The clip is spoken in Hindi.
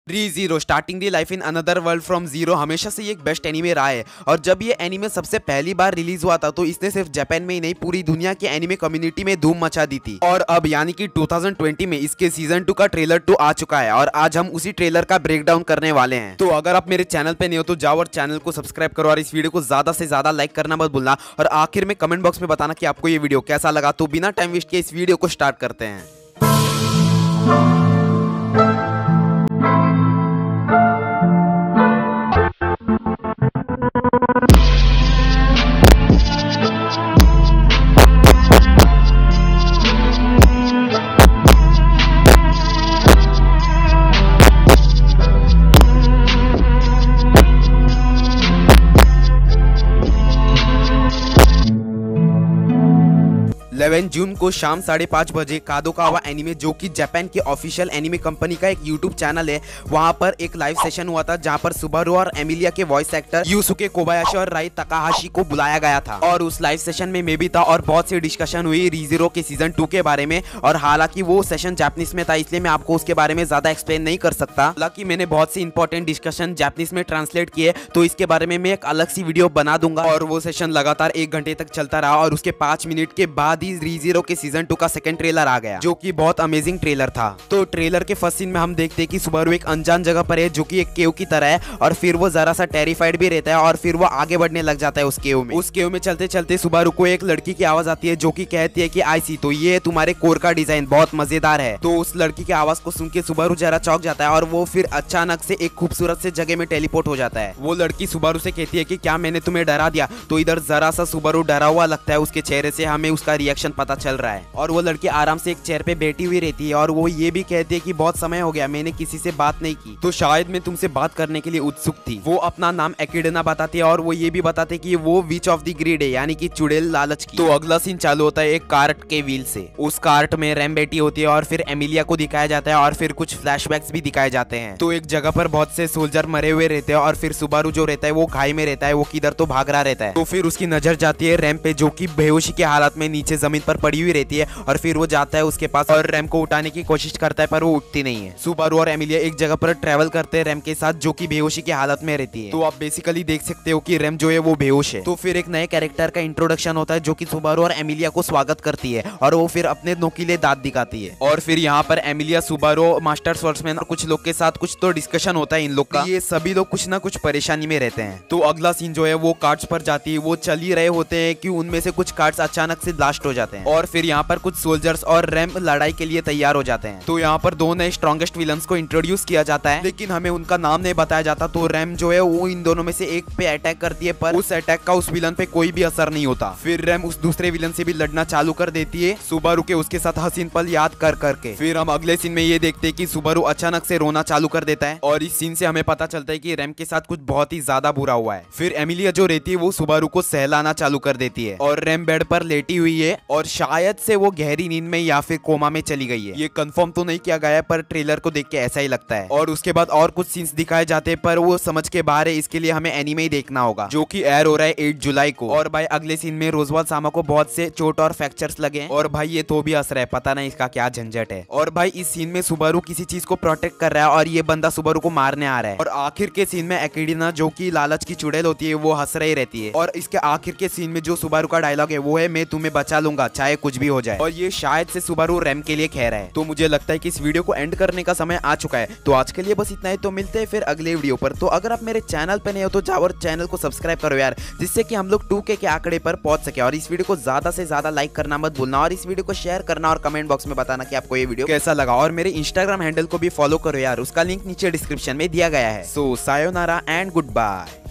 Re:Zero starting the life in another world from zero हमेशा से ये एक बेस्ट एनीमे रहा है। और जब ये एनीमे सबसे पहली बार रिलीज हुआ था तो इसने सिर्फ जापान में ही नहीं पूरी दुनिया के एनीमे कम्युनिटी में धूम मचा दी थी। और अब यानी कि 2020 में इसके सीजन 2 का ट्रेलर 2 आ चुका है और आज हम उसी ट्रेलर का ब्रेकडाउन करने वाले हैं। तो अगर आप मेरे चैनल पे नहीं हो तो जाओ और चैनल को सब्सक्राइब करो और इस वीडियो को ज्यादा से ज्यादा लाइक करना मत भूलना। और आखिर में कमेंट बॉक्स में बताना कि आपको ये वीडियो कैसा लगा। तो बिना टाइम वेस्ट किए इस वीडियो को स्टार्ट करते हैं। 11 जून को शाम 5:30 बजे कादोकावा एनीमे, जो कि जापान के ऑफिशियल एनीमे कंपनी का एक यूट्यूब चैनल है, वहां पर एक लाइव सेशन हुआ था जहां पर सुबारू और एमिलिया के वॉइस एक्टर युसुके कोबायाशी और राई तकाहाशी को बुलाया गया था। और उस लाइव सेशन में मैं भी था और बहुत सी डिस्कशन हुई Re:Zero के सीजन 2 के बारे में। और हालांकि वो सेशन जापानीज में था इसलिए मैं आपको उसके बारे में ज्यादा एक्सप्लेन नहीं कर सकता। हालांकि मैंने बहुत सी इंपॉर्टेंट डिस्कशन जापानीज में ट्रांसलेट किए तो इसके बारे में मैं एक अलग सी वीडियो बना दूंगा। और वो सेशन लगातार 1 घंटे तक चलता रहा और उसके 5 मिनट के बाद ही Re:Zero के सीजन 2 का सेकंड ट्रेलर आ गया, जो कि बहुत अमेजिंग ट्रेलर था। तो ट्रेलर के फर्स्ट सीन में हम देखते हैं कि सुबारू एक अनजान जगह पर है जो कि एक केव की तरह है। और फिर वो जरा सा टेरिफाइड भी रहता है और फिर वो आगे बढ़ने लग जाता है उस केव में चलते चलते सुबारू को एक लड़की की आवाज आती है जो कि कहती है कि आईसी तो ये तुम्हारे कोर का डिजाइन बहुत मजेदार है। तो उस लड़की की आवाज को सुन के सुबारू जरा चौंक जाता है और वो फिर अचानक से एक खूबसूरत से जगह में टेलीपोर्ट हो जाता है। वो लड़की सुबारू से कहती है कि क्या मैंने तुम्हें डरा दिया? तो इधर जरा सा सुबारू डरा हुआ लगता है, उसके चेहरे से हमें उसका रिएक्शन पता चल रहा है। और वो लड़की आराम से एक चेयर पे बैठी हुई रहती है और वो ये भी कहती है कि बहुत समय हो गया मैंने किसी से बात नहीं की, तो शायद मैं तुमसे बात करने के लिए उत्सुक थी। वो अपना नाम एकिडना बताती है और वो ये भी बताते कि वो विच ऑफ द ग्रीड है, यानी कि चुड़ैल लालच की। तो अगला सीन चालू होता है एक कार्ट के व्हील से। उस कार्ट में रैम बैठी होती है और फिर एमिलिया को दिखाया जाता है और फिर कुछ फ्लैशबैक्स भी दिखाए जाते हैं। तो एक जगह पर बहुत से सोल्जर मरे हुए रहते हैं और फिर सुबारू जो रहता है वो घाई में रहता है, वो किधर तो भाग रहा रहता है। तो फिर उसकी नजर जाती है रैम पे जो कि बेहोशी की हालत में नीचे जमीन पर पड़ी हुई रहती है। और फिर वो जाता है उसके पास और रैम को उठाने की कोशिश करता है पर वो उठती नहीं है। सुबारू और एमिलिया एक जगह पर ट्रैवल करते हैं रैम के साथ जो कि बेहोशी की हालत में रहती है। तो आप बेसिकली देख सकते हो कि रैम जो है वो बेहोश है। तो फिर एक नए कैरेक्टर का इंट्रोडक्शन होता है जो कि सुबारू और एमिलिया को स्वागत करती है और वो फिर अपने नोकीले दांत दिखाती है। और फिर यहाँ पर एमिलिया, सुबारू, मास्टर स्वॉर्ड्समैन और कुछ लोग के साथ कुछ तो डिस्कशन होता है इन लोग का। ये सभी लोग कुछ ना कुछ परेशानी में रहते हैं। तो अगला सीन जो है वो कार्ड्स पर जाती है। वो चल ही रहे होते हैं कि उनमें से कुछ कार्ड्स अचानक से ब्लास्ट हो जाते हैं और फिर यहाँ पर कुछ सोल्जर्स और रैम लड़ाई के लिए तैयार हो जाते हैं। तो यहाँ पर 2 नए स्ट्रॉन्गेस्ट विलन्स को इंट्रोड्यूस किया जाता है, लेकिन हमें उनका नाम नहीं बताया जाता। तो रैम जो है वो इन दोनों में से एक पे अटैक करती है पर उस अटैक का उस विलन पे कोई भी असर नहीं होता। फिर रैम उस दूसरे विलन से भी लड़ना चालू कर देती है, सुबारू के उसके साथ हसीन पल याद कर करके। फिर हम अगले सीन में ये देखते हैं कि सुबारू अचानक से रोना चालू कर देता है और इस सीन से हमें पता चलता है कि रैम के साथ कुछ बहुत ही ज्यादा बुरा हुआ है। फिर एमिलिया जो रहती है वो सुबारू को सहलाना चालू कर देती है और रैम बेड पर लेटी हुई है और शायद से वो गहरी नींद में या फिर कोमा में चली गई है। ये कंफर्म तो नहीं किया गया है पर ट्रेलर को देख के ऐसा ही लगता है। और उसके बाद और कुछ सीन्स दिखाए जाते हैं पर वो समझ के बाहर है, इसके लिए हमें एनीमे ही देखना होगा जो कि एयर हो रहा है 8 जुलाई को। और भाई अगले सीन में रोजवाल सामा को बहुत से चोट और फ्रैक्चर्स लगे हैं और भाई ये तो भी हंस रहा है, पता नहीं इसका क्या झंझट है। और भाई इस सीन में सुबारू किसी चीज को प्रोटेक्ट कर रहा है और ये बंदा सुबारू को मारने आ रहा है। और आखिर के सीन में एकिडना जो कि लालच की चुड़ैल होती है वो हंस रही रहती है। और इसके आखिर के सीन में जो सुबारू का डायलॉग है वो है मैं तुम्हें बचा लूंगा चाहे कुछ भी हो जाए। और ये शायद से सुबारू रैम के लिए कह रहा है। तो मुझे लगता है कि इस वीडियो को एंड करने का समय आ चुका है। तो आज के लिए बस इतना ही, तो मिलते हैं फिर अगले वीडियो पर। तो अगर आप मेरे चैनल पे नहीं हो तो जाओ और चैनल को सब्सक्राइब करो यार, जिससे कि हम लोग 2K के आंकड़े पर पहुंच सके। और इस वीडियो को ज्यादा से ज्यादा लाइक करना मत भूलना और इस वीडियो को शेयर करना और कमेंट बॉक्स में बताना कि आपको ये वीडियो कैसा लगा। और मेरे इंस्टाग्राम हैंडल को भी फॉलो करो यार, उसका लिंक नीचे डिस्क्रिप्शन में दिया गया है। सो सायोनारा एंड गुड बाय।